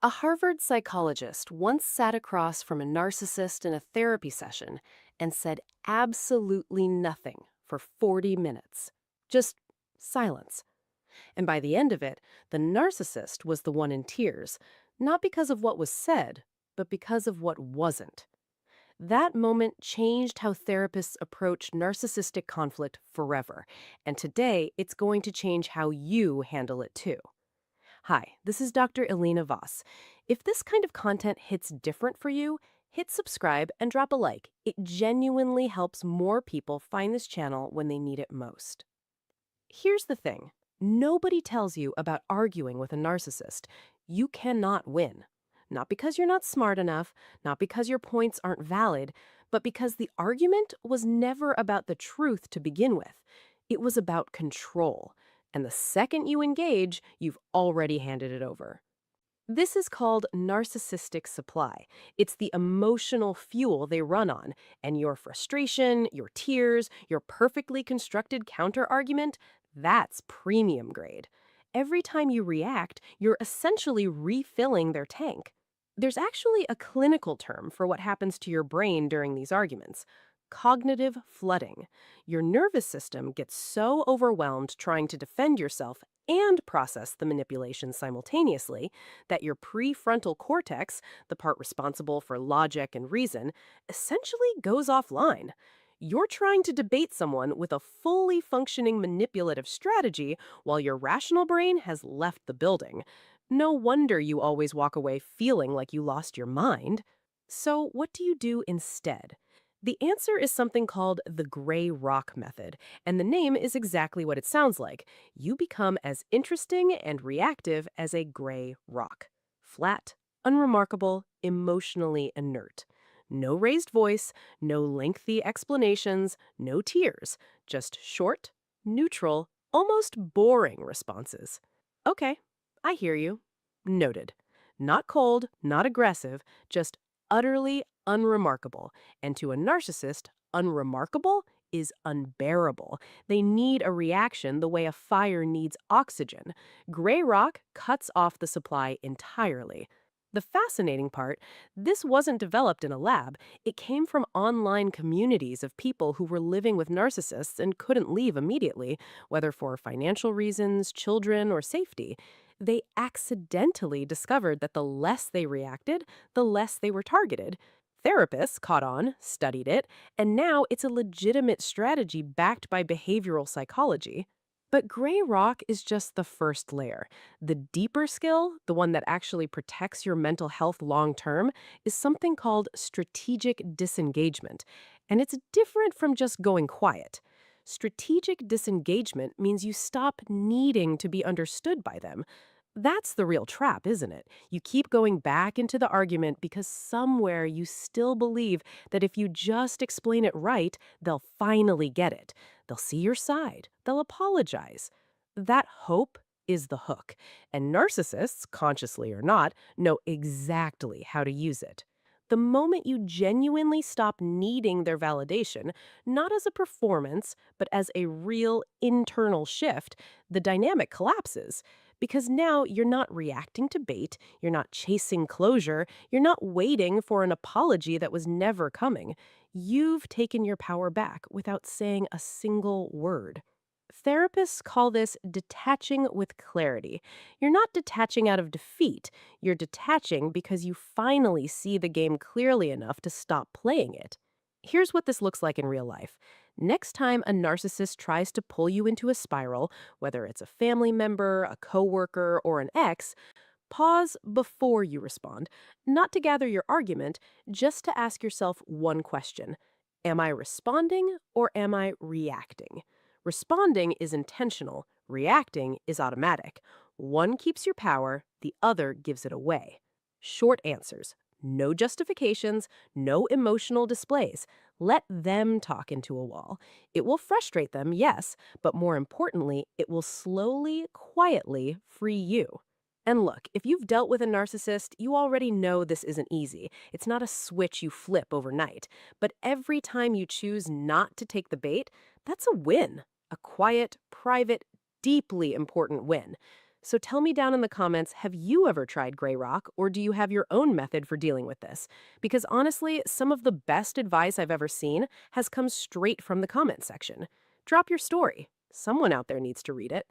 A Harvard psychologist once sat across from a narcissist in a therapy session and said absolutely nothing for 40 minutes. Just silence. And by the end of it, the narcissist was the one in tears, not because of what was said, but because of what wasn't. That moment changed how therapists approach narcissistic conflict forever. And today, it's going to change how you handle it too. Hi, this is Dr. Elena Voss. If this kind of content hits different for you, hit subscribe and drop a like. It genuinely helps more people find this channel when they need it most. Here's the thing. Nobody tells you about arguing with a narcissist. You cannot win. Not because you're not smart enough, not because your points aren't valid, but because the argument was never about the truth to begin with. It was about control. And the second you engage, you've already handed it over. This is called narcissistic supply. It's the emotional fuel they run on, and your frustration, your tears, your perfectly constructed counter-argument, that's premium grade. Every time you react, you're essentially refilling their tank. There's actually a clinical term for what happens to your brain during these arguments: cognitive flooding. Your nervous system gets so overwhelmed trying to defend yourself and process the manipulation simultaneously that your prefrontal cortex, the part responsible for logic and reason, essentially goes offline. You're trying to debate someone with a fully functioning manipulative strategy while your rational brain has left the building. No wonder you always walk away feeling like you lost your mind. So, what do you do instead? The answer is something called the gray rock method, and the name is exactly what it sounds like. You become as interesting and reactive as a gray rock. Flat, unremarkable, emotionally inert. No raised voice, no lengthy explanations, no tears, just short, neutral, almost boring responses. Okay, I hear you. Noted. Not cold, not aggressive, just utterly unremarkable. And to a narcissist, unremarkable is unbearable. They need a reaction the way a fire needs oxygen. Gray rock cuts off the supply entirely. The fascinating part, this wasn't developed in a lab. It came from online communities of people who were living with narcissists and couldn't leave immediately, whether for financial reasons, children, or safety. They accidentally discovered that the less they reacted, the less they were targeted. Therapists caught on, studied it, and now it's a legitimate strategy backed by behavioral psychology. But gray rock is just the first layer. The deeper skill, the one that actually protects your mental health long term, is something called strategic disengagement. And it's different from just going quiet. Strategic disengagement means you stop needing to be understood by them. That's the real trap, isn't it? You keep going back into the argument because somewhere you still believe that if you just explain it right, they'll finally get it. They'll see your side. They'll apologize. That hope is the hook. And narcissists, consciously or not, know exactly how to use it. The moment you genuinely stop needing their validation, not as a performance, but as a real internal shift, the dynamic collapses. Because now you're not reacting to bait, you're not chasing closure, you're not waiting for an apology that was never coming. You've taken your power back without saying a single word. Therapists call this detaching with clarity. You're not detaching out of defeat, you're detaching because you finally see the game clearly enough to stop playing it. Here's what this looks like in real life. Next time a narcissist tries to pull you into a spiral, whether it's a family member, a coworker, or an ex, pause before you respond, not to gather your argument, just to ask yourself one question. Am I responding or am I reacting? Responding is intentional, reacting is automatic. One keeps your power, the other gives it away. Short answers, no justifications, no emotional displays. Let them talk into a wall. It will frustrate them, yes, but more importantly, it will slowly, quietly free you. And look, if you've dealt with a narcissist, you already know this isn't easy. It's not a switch you flip overnight. But every time you choose not to take the bait, that's a win. A quiet, private, deeply important win. So tell me down in the comments, have you ever tried gray rock, or do you have your own method for dealing with this? Because honestly, some of the best advice I've ever seen has come straight from the comment section. Drop your story. Someone out there needs to read it.